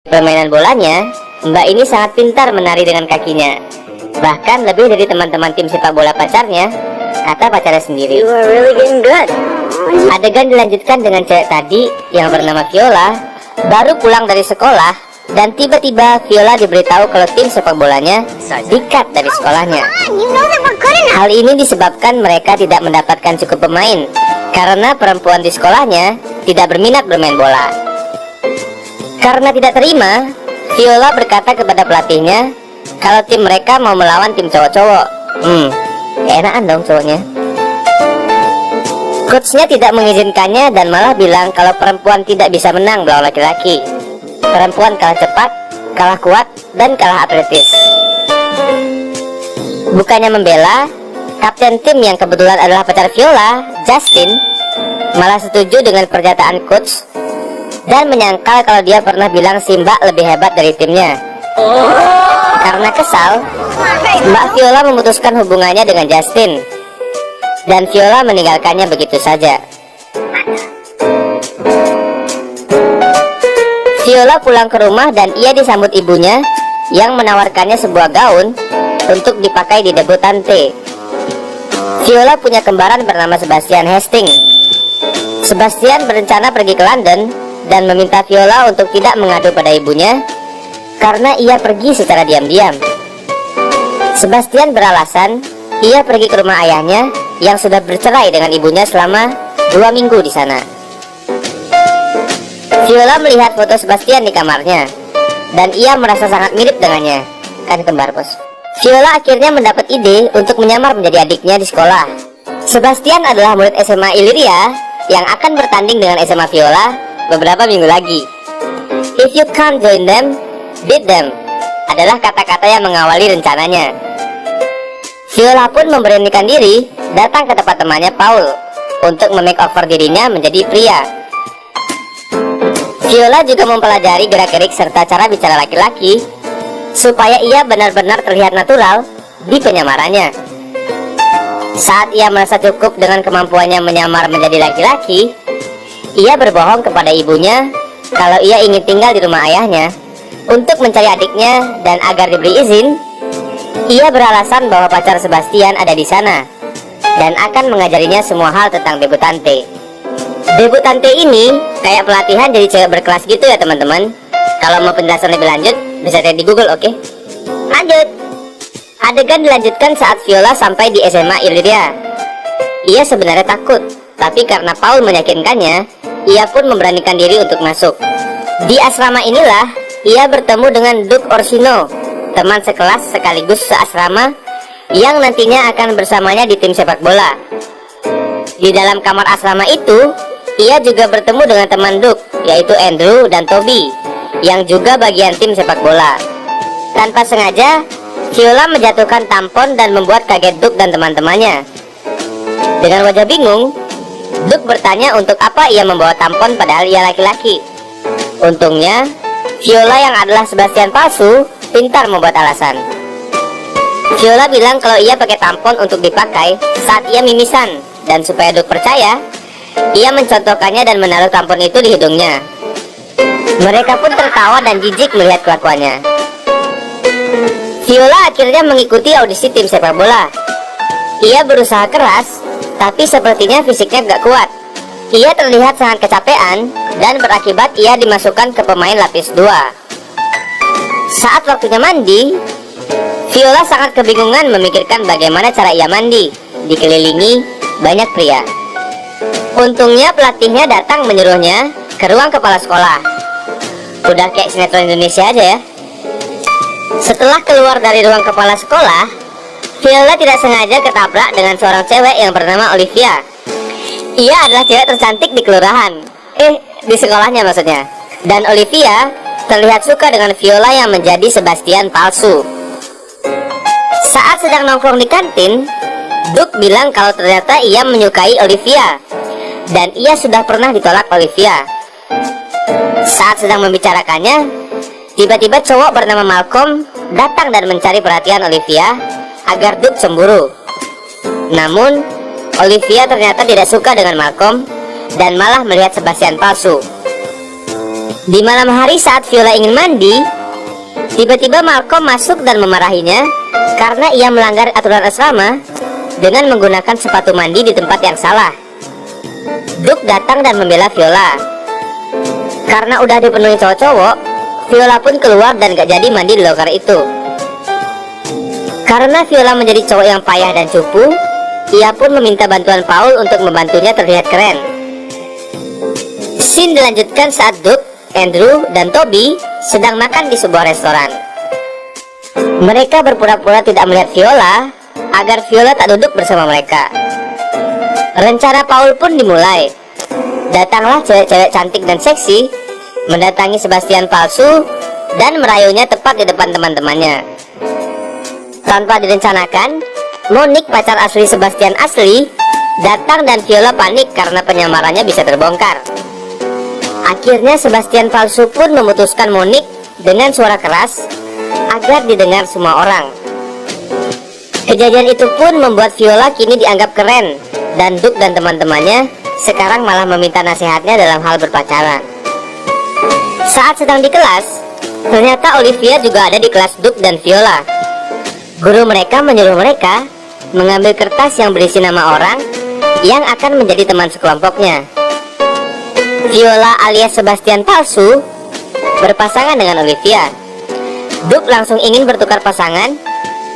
Permainan bolanya, Mbak ini sangat pintar menari dengan kakinya. Bahkan lebih dari teman-teman tim sepak bola pacarnya, kata pacarnya sendiri. You are really getting good. Adegan dilanjutkan dengan cewek tadi yang bernama Viola baru pulang dari sekolah, dan tiba-tiba Viola diberitahu kalau tim sepak bolanya di-cut dari sekolahnya. Hal ini disebabkan mereka tidak mendapatkan cukup pemain karena perempuan di sekolahnya tidak berminat bermain bola. Karena tidak terima, Viola berkata kepada pelatihnya kalau tim mereka mau melawan tim cowok-cowok. Enakan dong cowoknya. Coachnya tidak mengizinkannya dan malah bilang kalau perempuan tidak bisa menang melawan laki-laki. Perempuan kalah cepat, kalah kuat, dan kalah atletis. Bukannya membela, kapten tim yang kebetulan adalah pacar Viola, Justin, malah setuju dengan pernyataan coach dan menyangkal kalau dia pernah bilang si Mbak lebih hebat dari timnya. Karena kesal, Mbak Viola memutuskan hubungannya dengan Justin, dan Viola meninggalkannya begitu saja. Viola pulang ke rumah dan ia disambut ibunya yang menawarkannya sebuah gaun untuk dipakai di debutante. Viola punya kembaran bernama Sebastian Hastings. Sebastian berencana pergi ke London dan meminta Viola untuk tidak mengadu pada ibunya karena ia pergi secara diam-diam. Sebastian beralasan ia pergi ke rumah ayahnya yang sudah bercerai dengan ibunya selama 2 minggu di sana. Viola melihat foto Sebastian di kamarnya dan ia merasa sangat mirip dengannya. Kan kembar, bos. Viola akhirnya mendapat ide untuk menyamar menjadi adiknya di sekolah. Sebastian adalah murid SMA Illyria yang akan bertanding dengan SMA Viola beberapa minggu lagi. If you can't join them, beat them adalah kata-kata yang mengawali rencananya. Viola pun memberanikan diri datang ke tempat temannya Paul untuk memakeover dirinya menjadi pria. Viola juga mempelajari gerak-gerik serta cara bicara laki-laki supaya ia benar-benar terlihat natural di penyamarannya. Saat ia merasa cukup dengan kemampuannya menyamar menjadi laki-laki, ia berbohong kepada ibunya kalau ia ingin tinggal di rumah ayahnya untuk mencari adiknya, dan agar diberi izin, ia beralasan bahwa pacar Sebastian ada di sana dan akan mengajarinya semua hal tentang debutante. Debutante ini kayak pelatihan jadi cewek berkelas gitu ya teman-teman. Kalau mau penjelasan lebih lanjut bisa cari di Google, oke? Lanjut. Adegan dilanjutkan saat Viola sampai di SMA Illyria. Ia sebenarnya takut, tapi karena Paul meyakinkannya, ia pun memberanikan diri untuk masuk. Di asrama inilah ia bertemu dengan Duke Orsino, teman sekelas sekaligus seasrama yang nantinya akan bersamanya di tim sepak bola. Di dalam kamar asrama itu, ia juga bertemu dengan teman Duke, yaitu Andrew dan Toby, yang juga bagian tim sepak bola. Tanpa sengaja, Viola menjatuhkan tampon dan membuat kaget Duke dan teman-temannya. Dengan wajah bingung, Duke bertanya untuk apa ia membawa tampon padahal ia laki-laki. Untungnya, Viola yang adalah Sebastian palsu pintar membuat alasan. Viola bilang kalau ia pakai tampon untuk dipakai saat ia mimisan, dan supaya Duke percaya, ia mencontohkannya dan menaruh tampon itu di hidungnya. Mereka pun tertawa dan jijik melihat kelakuannya. Viola akhirnya mengikuti audisi tim sepak bola. Ia berusaha keras, tapi sepertinya fisiknya gak kuat. Ia terlihat sangat kecapean dan berakibat ia dimasukkan ke pemain lapis 2. Saat waktunya mandi, Viola sangat kebingungan memikirkan bagaimana cara ia mandi, dikelilingi banyak pria. Untungnya pelatihnya datang menyuruhnya ke ruang kepala sekolah. Udah kayak sinetron Indonesia aja ya. Setelah keluar dari ruang kepala sekolah, Viola tidak sengaja ketabrak dengan seorang cewek yang bernama Olivia. Ia adalah cewek tercantik di kelurahan, di sekolahnya maksudnya. Dan Olivia terlihat suka dengan Viola yang menjadi Sebastian palsu. Saat sedang nongkrong di kantin, Duke bilang kalau ternyata ia menyukai Olivia dan ia sudah pernah ditolak Olivia. Saat sedang membicarakannya, tiba-tiba cowok bernama Malcolm datang dan mencari perhatian Olivia agar Duke cemburu. Namun, Olivia ternyata tidak suka dengan Malcolm dan malah melihat Sebastian palsu. Di malam hari saat Viola ingin mandi, tiba-tiba Malcolm masuk dan memarahinya karena ia melanggar aturan asrama dengan menggunakan sepatu mandi di tempat yang salah. Duke datang dan membela Viola. Karena udah dipenuhi cowok-cowok, Viola pun keluar dan gak jadi mandi di loker itu. Karena Viola menjadi cowok yang payah dan cupu, ia pun meminta bantuan Paul untuk membantunya terlihat keren. Scene dilanjutkan saat Duke, Andrew, dan Toby sedang makan di sebuah restoran. Mereka berpura-pura tidak melihat Viola agar Viola tak duduk bersama mereka. Rencana Paul pun dimulai. Datanglah cewek-cewek cantik dan seksi mendatangi Sebastian palsu dan merayunya tepat di depan teman-temannya. Tanpa direncanakan, Monique, pacar asli Sebastian asli, datang dan Viola panik karena penyamarannya bisa terbongkar. Akhirnya Sebastian palsu pun memutuskan Monique dengan suara keras agar didengar semua orang. Kejadian itu pun membuat Viola kini dianggap keren, dan Duke dan teman-temannya sekarang malah meminta nasihatnya dalam hal berpacaran. Saat sedang di kelas, ternyata Olivia juga ada di kelas Duke dan Viola. Guru mereka menyuruh mereka mengambil kertas yang berisi nama orang yang akan menjadi teman sekelompoknya. Viola alias Sebastian palsu berpasangan dengan Olivia. Duke langsung ingin bertukar pasangan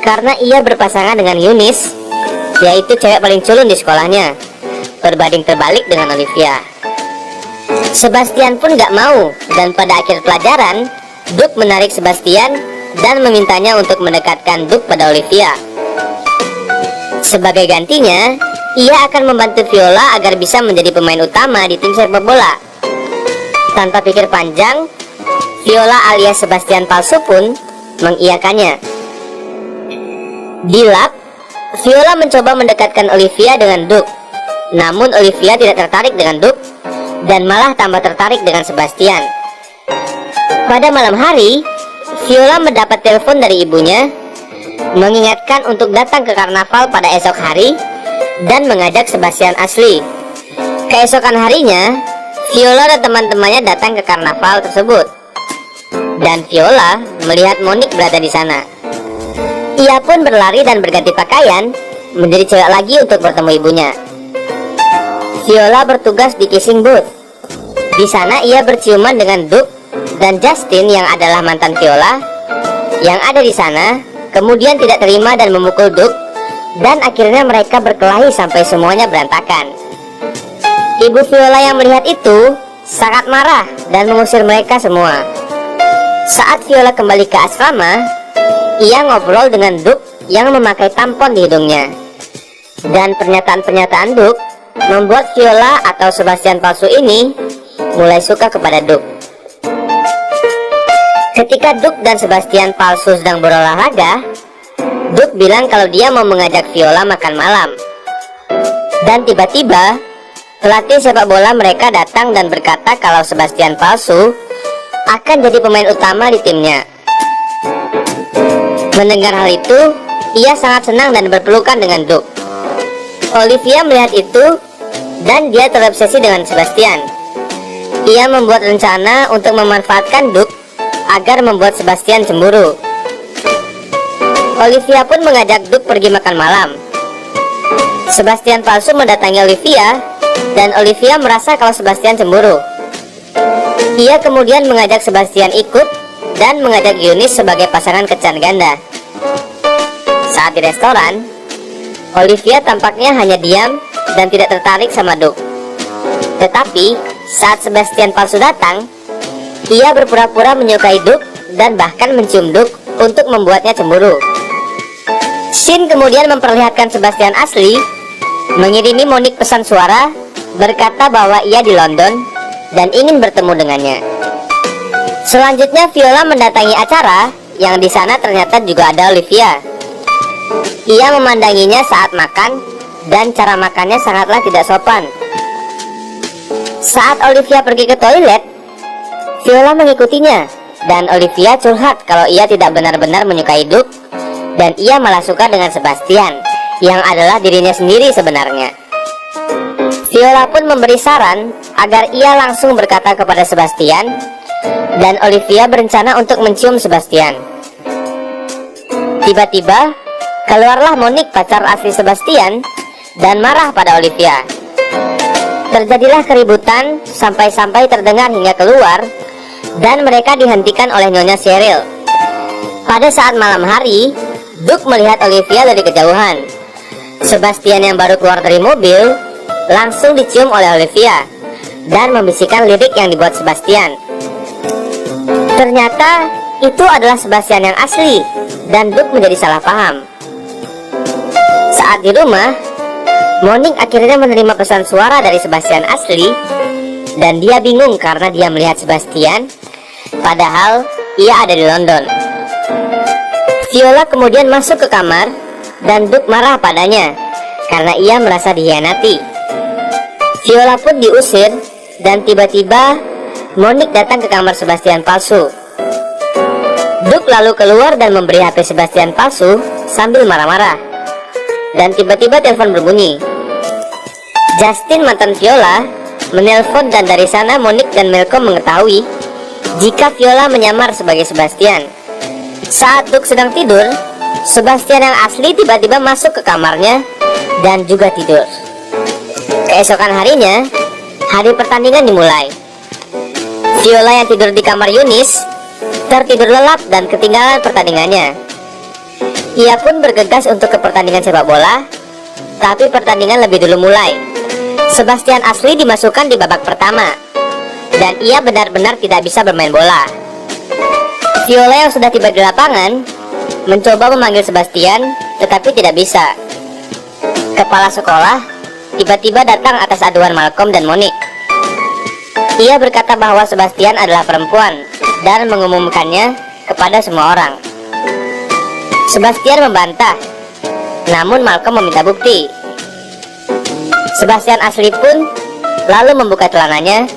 karena ia berpasangan dengan Eunice, yaitu cewek paling culun di sekolahnya, berbanding terbalik dengan Olivia. Sebastian pun gak mau, dan pada akhir pelajaran Duke menarik Sebastian dan memintanya untuk mendekatkan Duke pada Olivia. Sebagai gantinya, ia akan membantu Viola agar bisa menjadi pemain utama di tim sepak bola. Tanpa pikir panjang, Viola alias Sebastian palsu pun mengiyakannya. Di lab, Viola mencoba mendekatkan Olivia dengan Duke. Namun Olivia tidak tertarik dengan Duke dan malah tambah tertarik dengan Sebastian. Pada malam hari, Viola mendapat telepon dari ibunya mengingatkan untuk datang ke karnaval pada esok hari dan mengajak Sebastian asli. Keesokan harinya, Viola dan teman-temannya datang ke karnaval tersebut, dan Viola melihat Monique berada di sana. Ia pun berlari dan berganti pakaian menjadi cewek lagi untuk bertemu ibunya. Viola bertugas di kissing booth. Di sana ia berciuman dengan Duke dan Justin yang adalah mantan Viola, yang ada di sana kemudian tidak terima dan memukul Duke, dan akhirnya mereka berkelahi sampai semuanya berantakan. Ibu Viola yang melihat itu sangat marah dan mengusir mereka semua. Saat Viola kembali ke asrama, ia ngobrol dengan Duke yang memakai tampon di hidungnya. Dan pernyataan-pernyataan Duke membuat Viola atau Sebastian palsu ini mulai suka kepada Duke. Ketika Duke dan Sebastian palsu sedang berolahraga, Duke bilang kalau dia mau mengajak Viola makan malam. Dan tiba-tiba pelatih sepak bola mereka datang dan berkata kalau Sebastian palsu akan jadi pemain utama di timnya. Mendengar hal itu, ia sangat senang dan berpelukan dengan Duke. Olivia melihat itu dan dia terobsesi dengan Sebastian. Ia membuat rencana untuk memanfaatkan Duke agar membuat Sebastian cemburu. Olivia pun mengajak Duke pergi makan malam. Sebastian palsu mendatangi Olivia dan Olivia merasa kalau Sebastian cemburu. Ia kemudian mengajak Sebastian ikut dan mengajak Eunice sebagai pasangan kencan ganda. Saat di restoran, Olivia tampaknya hanya diam dan tidak tertarik sama Duke. Tetapi saat Sebastian palsu datang, ia berpura-pura menyukai Duke dan bahkan mencium Duke untuk membuatnya cemburu. Scene kemudian memperlihatkan Sebastian asli mengirimi Monique pesan suara berkata bahwa ia di London dan ingin bertemu dengannya. Selanjutnya Viola mendatangi acara yang di sana ternyata juga ada Olivia. Ia memandanginya saat makan dan cara makannya sangatlah tidak sopan. Saat Olivia pergi ke toilet, Viola mengikutinya dan Olivia curhat kalau ia tidak benar-benar menyukai Duke dan ia malah suka dengan Sebastian yang adalah dirinya sendiri sebenarnya. Viola pun memberi saran agar ia langsung berkata kepada Sebastian dan Olivia berencana untuk mencium Sebastian. Tiba-tiba keluarlah Monique, pacar asli Sebastian, dan marah pada Olivia. Terjadilah keributan sampai-sampai terdengar hingga keluar, dan mereka dihentikan oleh Nyonya Cheryl. Pada saat malam hari, Duke melihat Olivia dari kejauhan. Sebastian yang baru keluar dari mobil langsung dicium oleh Olivia dan membisikkan lirik yang dibuat Sebastian. Ternyata itu adalah Sebastian yang asli, dan Duke menjadi salah paham. Saat di rumah, Monique akhirnya menerima pesan suara dari Sebastian asli, dan dia bingung karena dia melihat Sebastian padahal ia ada di London. Viola kemudian masuk ke kamar dan Duke marah padanya karena ia merasa dikhianati. Viola pun diusir, dan tiba-tiba Monique datang ke kamar Sebastian palsu. Duke lalu keluar dan memberi HP Sebastian palsu sambil marah-marah. Dan tiba-tiba telepon berbunyi. Justin, mantan Viola, menelpon, dan dari sana Monique dan Malcolm mengetahui jika Viola menyamar sebagai Sebastian. Saat Duke sedang tidur, Sebastian yang asli tiba-tiba masuk ke kamarnya dan juga tidur. Keesokan harinya, hari pertandingan dimulai. Viola yang tidur di kamar Eunice tertidur lelap dan ketinggalan pertandingannya. Ia pun bergegas untuk ke pertandingan sepak bola, tapi pertandingan lebih dulu mulai. Sebastian asli dimasukkan di babak pertama, dan ia benar-benar tidak bisa bermain bola. Viola yang sudah tiba di lapangan mencoba memanggil Sebastian, tetapi tidak bisa. Kepala sekolah tiba-tiba datang atas aduan Malcolm dan Monique. Ia berkata bahwa Sebastian adalah perempuan dan mengumumkannya kepada semua orang. Sebastian membantah, namun Malcolm meminta bukti. Sebastian asli pun lalu membuka celananya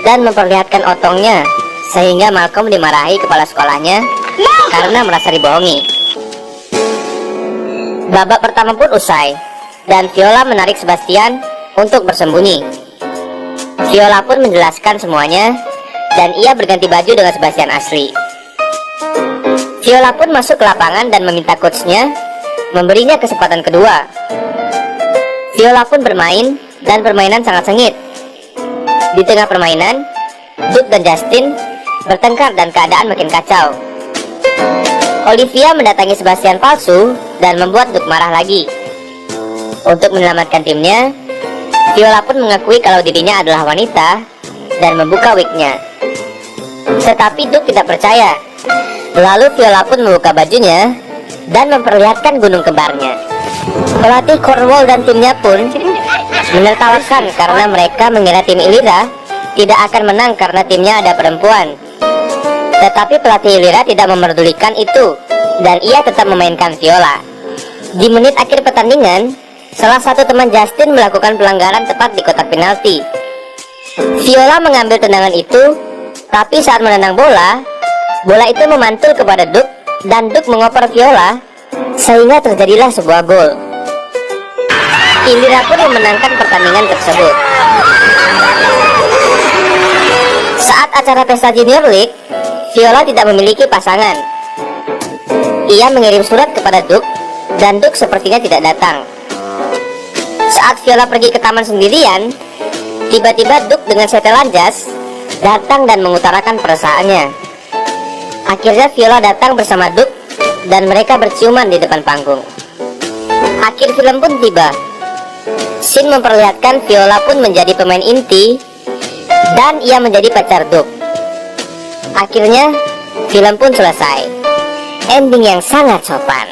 dan memperlihatkan otongnya, sehingga Malcolm dimarahi kepala sekolahnya karena merasa dibohongi. Babak pertama pun usai, dan Viola menarik Sebastian untuk bersembunyi. Viola pun menjelaskan semuanya, dan ia berganti baju dengan Sebastian asli. Viola pun masuk ke lapangan dan meminta coachnya memberinya kesempatan kedua. Viola pun bermain, dan permainan sangat sengit. Di tengah permainan, Duke dan Justin bertengkar dan keadaan makin kacau. Olivia mendatangi Sebastian palsu dan membuat Duke marah lagi. Untuk menyelamatkan timnya, Viola pun mengakui kalau dirinya adalah wanita dan membuka wignya. Tetapi Duke tidak percaya. Lalu Viola pun membuka bajunya dan memperlihatkan gunung kembarnya. Pelatih Cornwall dan timnya pun menertawakan karena mereka mengira tim Illyria tidak akan menang karena timnya ada perempuan. Tetapi pelatih Illyria tidak memerdulikan itu, dan ia tetap memainkan Viola. Di menit akhir pertandingan, salah satu teman Justin melakukan pelanggaran tepat di kotak penalti. Viola mengambil tendangan itu, tapi saat menendang bola, bola itu memantul kepada Duke, dan Duke mengoper Viola, sehingga terjadilah sebuah gol. Illyria pun memenangkan pertandingan tersebut. Saat acara pesta Junior League, Viola tidak memiliki pasangan. Ia mengirim surat kepada Duke, dan Duke sepertinya tidak datang. Saat Viola pergi ke taman sendirian, tiba-tiba Duke dengan setelan jas datang dan mengutarakan perasaannya. Akhirnya Viola datang bersama Duke, dan mereka berciuman di depan panggung. Akhir film pun tiba. Scene memperlihatkan Viola pun menjadi pemain inti, dan ia menjadi pacar Duke. Akhirnya film pun selesai. Ending yang sangat sopan.